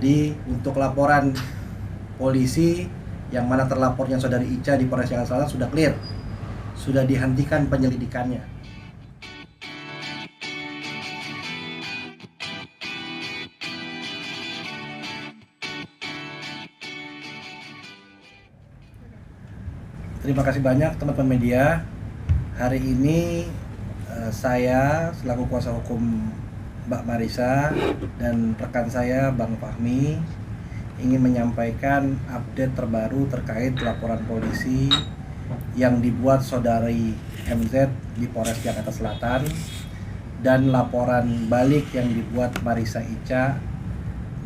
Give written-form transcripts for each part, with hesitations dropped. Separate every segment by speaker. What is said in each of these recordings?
Speaker 1: Jadi untuk laporan polisi yang mana terlapornya saudari Ica di Polres Jakarta Selatan sudah clear, sudah dihentikan penyelidikannya. Terima kasih banyak teman-teman media. Hari ini saya selaku kuasa hukum Mbak Marisa dan rekan saya Bang Fahmi ingin menyampaikan update terbaru terkait laporan polisi yang dibuat saudari MZ di Polres Jakarta Selatan dan laporan balik yang dibuat Marisa Ica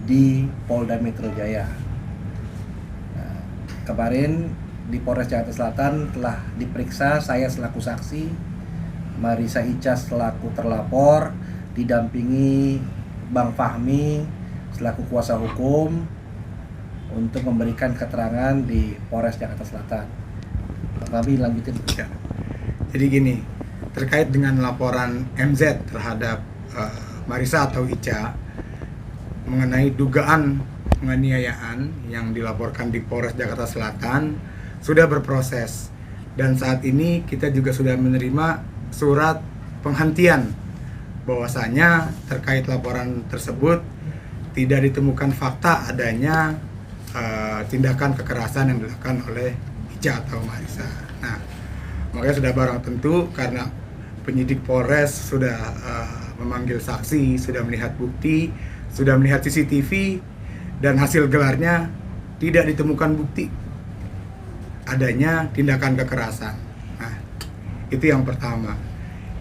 Speaker 1: di Polda Metro Jaya. Kemarin di Polres Jakarta Selatan telah diperiksa saya selaku saksi, Marisa Ica selaku terlapor, didampingi Bang Fahmi selaku kuasa hukum untuk memberikan keterangan di Polres Jakarta Selatan. Bang Fahmi lanjutin.
Speaker 2: Ya. Jadi gini, terkait dengan laporan MZ terhadap Marisa atau Ica mengenai dugaan penganiayaan yang dilaporkan di Polres Jakarta Selatan sudah berproses, dan saat ini kita juga sudah menerima surat penghentian bahwasanya terkait laporan tersebut tidak ditemukan fakta adanya tindakan kekerasan yang dilakukan oleh Ica atau Marisa. Nah, makanya sudah barang tentu karena penyidik Polres sudah memanggil saksi, sudah melihat bukti, sudah melihat CCTV, dan hasil gelarnya tidak ditemukan bukti adanya tindakan kekerasan. Nah, itu yang pertama.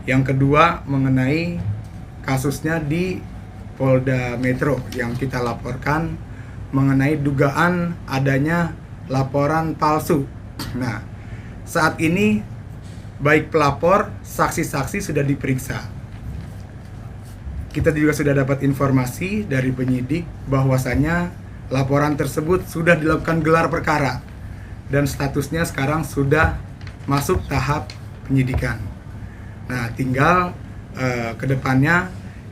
Speaker 2: Yang kedua mengenai kasusnya di Polda Metro yang kita laporkan mengenai dugaan adanya laporan palsu. Nah, saat ini baik pelapor, saksi-saksi sudah diperiksa. Kita juga sudah dapat informasi dari penyidik bahwasanya laporan tersebut sudah dilakukan gelar perkara dan statusnya sekarang sudah masuk tahap penyidikan. Nah, tinggal kedepannya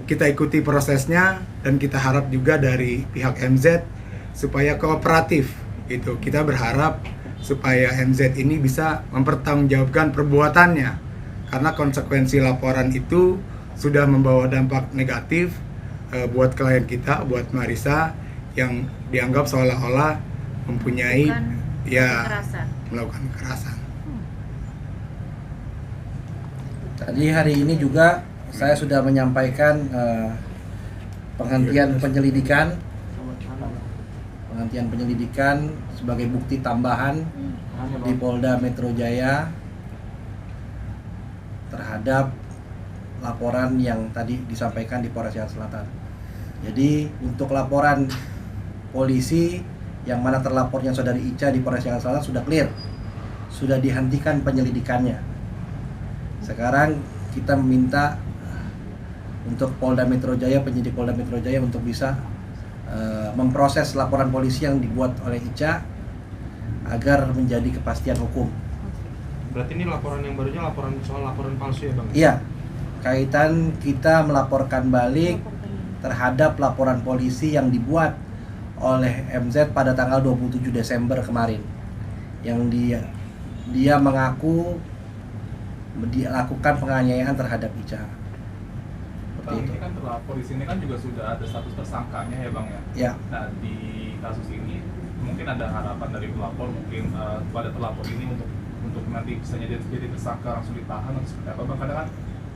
Speaker 2: kita ikuti prosesnya dan kita harap juga dari pihak MZ supaya kooperatif. Gitu. Kita berharap supaya MZ ini bisa mempertanggungjawabkan perbuatannya karena konsekuensi laporan itu sudah membawa dampak negatif buat klien kita, buat Marisa yang dianggap seolah-olah mempunyai melakukan kekerasan.
Speaker 1: Tadi hari ini juga saya sudah menyampaikan penghentian penyelidikan sebagai bukti tambahan di Polda Metro Jaya terhadap laporan yang tadi disampaikan di Polres Jakarta Selatan. Jadi untuk laporan polisi yang mana terlapornya saudari Ica di Polres Jakarta Selatan sudah clear, sudah dihentikan penyelidikannya. Sekarang kita meminta untuk Polda Metro Jaya, penyidik Polda Metro Jaya untuk bisa memproses laporan polisi yang dibuat oleh Ica agar menjadi kepastian hukum.
Speaker 3: Berarti ini laporan yang barunya soal laporan palsu ya Bang?
Speaker 1: Iya, kaitan kita melaporkan balik terhadap laporan polisi yang dibuat oleh MZ pada tanggal 27 Desember kemarin, yang dia mengaku dilakukan penganiayaan terhadap Ica.
Speaker 4: Bang, ini kan terlapor di sini kan juga sudah ada status tersangkanya ya Bang ya?
Speaker 1: Ya.
Speaker 4: Nah, di kasus ini mungkin ada harapan dari pelapor mungkin pada pelapor ini untuk nanti bisa jadi tersangka langsung ditahan atau seperti apa Bang? Kadang kan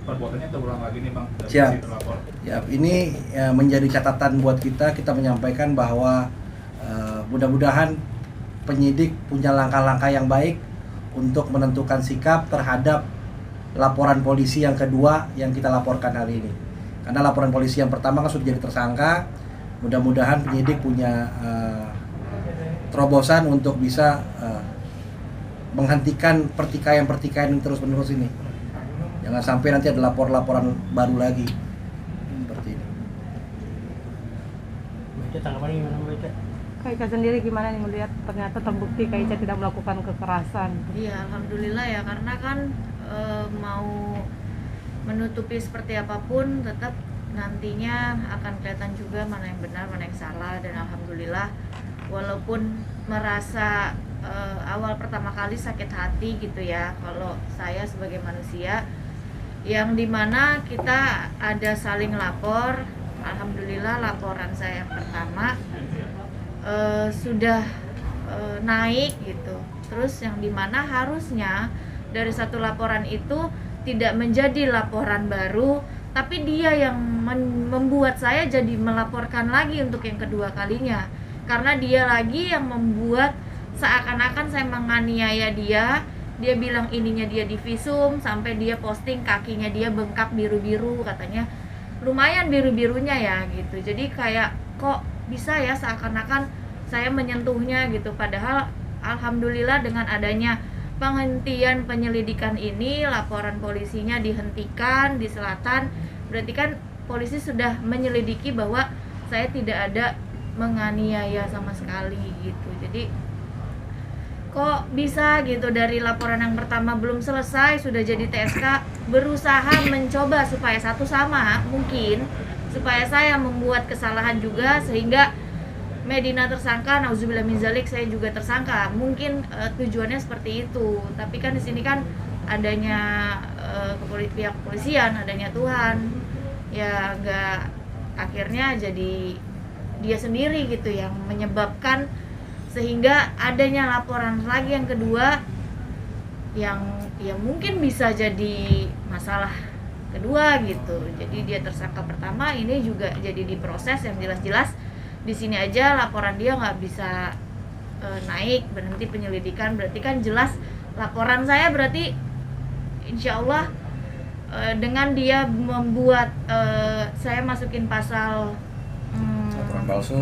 Speaker 4: perbuatannya terulang lagi nih Bang dari si terlapor. Ya,
Speaker 1: ini menjadi catatan buat kita menyampaikan bahwa mudah-mudahan penyidik punya langkah-langkah yang baik untuk menentukan sikap terhadap laporan polisi yang kedua yang kita laporkan hari ini. Karena laporan polisi yang pertama kan sudah jadi tersangka, mudah-mudahan penyidik punya terobosan untuk bisa menghentikan pertikaian yang terus-menerus ini. Jangan sampai nanti ada laporan baru lagi seperti ini.
Speaker 5: Baca tanggapannya gimana Baca?
Speaker 6: Kak Ica sendiri gimana nih melihat ternyata terbukti Kak Ica tidak melakukan kekerasan?
Speaker 7: Iya, alhamdulillah ya, karena kan mau menutupi seperti apapun tetap
Speaker 5: nantinya akan kelihatan juga mana yang benar, mana yang salah. Dan alhamdulillah walaupun merasa awal pertama kali sakit hati gitu ya, kalau saya sebagai manusia yang dimana kita ada saling lapor, alhamdulillah laporan saya yang pertama sudah naik gitu. Terus yang dimana harusnya dari satu laporan itu tidak menjadi laporan baru, tapi dia yang membuat saya jadi melaporkan lagi untuk yang kedua kalinya, karena dia lagi yang membuat seakan-akan saya menganiaya dia. Dia bilang ininya dia divisum, sampai dia posting kakinya dia bengkak biru-biru, katanya lumayan biru-birunya ya gitu. Jadi kayak kok bisa ya seakan-akan saya menyentuhnya gitu, padahal alhamdulillah dengan adanya penghentian penyelidikan ini, laporan polisinya dihentikan di Selatan, berarti kan polisi sudah menyelidiki bahwa saya tidak ada menganiaya sama sekali gitu. Jadi kok bisa gitu dari laporan yang pertama belum selesai sudah jadi TSK, berusaha mencoba supaya satu sama mungkin, supaya saya membuat kesalahan juga sehingga Medina tersangka, nauzubillah min zalik, saya juga tersangka. Mungkin tujuannya seperti itu. Tapi kan di sini kan adanya pihak kepolisian, adanya Tuhan. Ya enggak, akhirnya jadi dia sendiri gitu yang menyebabkan sehingga adanya laporan lagi yang kedua yang ya mungkin bisa jadi masalah kedua gitu. Jadi dia tersangka pertama, ini juga jadi diproses yang jelas-jelas. Di sini aja laporan dia nggak bisa naik, berhenti penyelidikan, berarti kan jelas laporan saya berarti insya Allah dengan dia membuat saya masukin pasal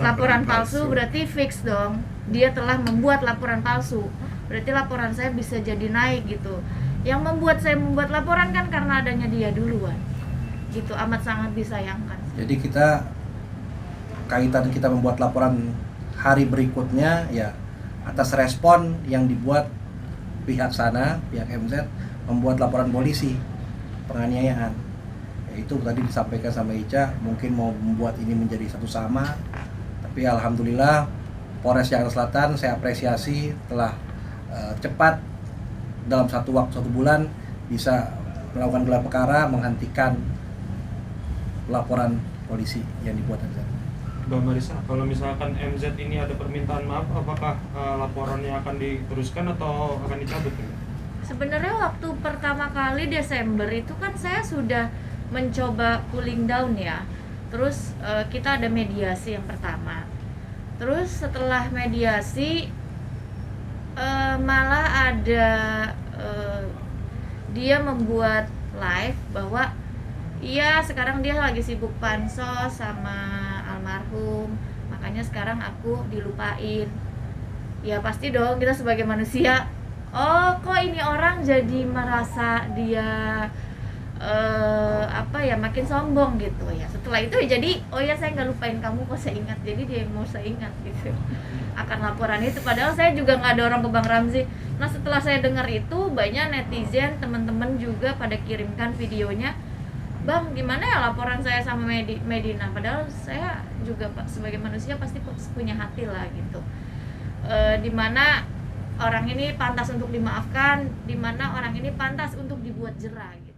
Speaker 5: laporan palsu berarti fix dong, dia telah membuat laporan palsu, berarti laporan saya bisa jadi naik gitu. Yang membuat saya membuat laporan kan karena adanya dia duluan gitu, amat sangat disayangkan.
Speaker 1: Jadi kaitan kita membuat laporan hari berikutnya ya atas respon yang dibuat pihak sana, pihak MZ membuat laporan polisi penganiayaan. Ya, itu tadi disampaikan sama Ica, mungkin mau membuat ini menjadi satu sama, tapi alhamdulillah Polres Jakarta Selatan saya apresiasi telah cepat dalam satu bulan bisa melakukan gelar perkara menghentikan laporan polisi yang dibuat MZ.
Speaker 3: Mbak Marisa, kalau misalkan MZ ini ada permintaan maaf, apakah laporannya akan diteruskan atau akan dicabut?
Speaker 5: Sebenarnya waktu pertama kali Desember itu kan saya sudah mencoba cooling down ya. Terus kita ada mediasi yang pertama. Terus setelah mediasi malah ada dia membuat live bahwa iya sekarang dia lagi sibuk pansos sama almarhum, makanya sekarang aku dilupain. Ya pasti dong kita sebagai manusia, oh kok ini orang jadi merasa dia makin sombong gitu ya. Setelah itu ya jadi oh ya saya nggak lupain kamu kok, saya ingat, jadi dia yang mau saya ingat gitu akan laporan itu, padahal saya juga nggak dorong ke Bang Ramzi. Nah setelah saya dengar itu banyak netizen teman-teman juga pada kirimkan videonya, Bang gimana ya laporan saya sama Medina, padahal saya juga sebagai manusia pasti punya hati lah gitu, dimana orang ini pantas untuk dimaafkan, dimana orang ini pantas untuk dibuat jera gitu.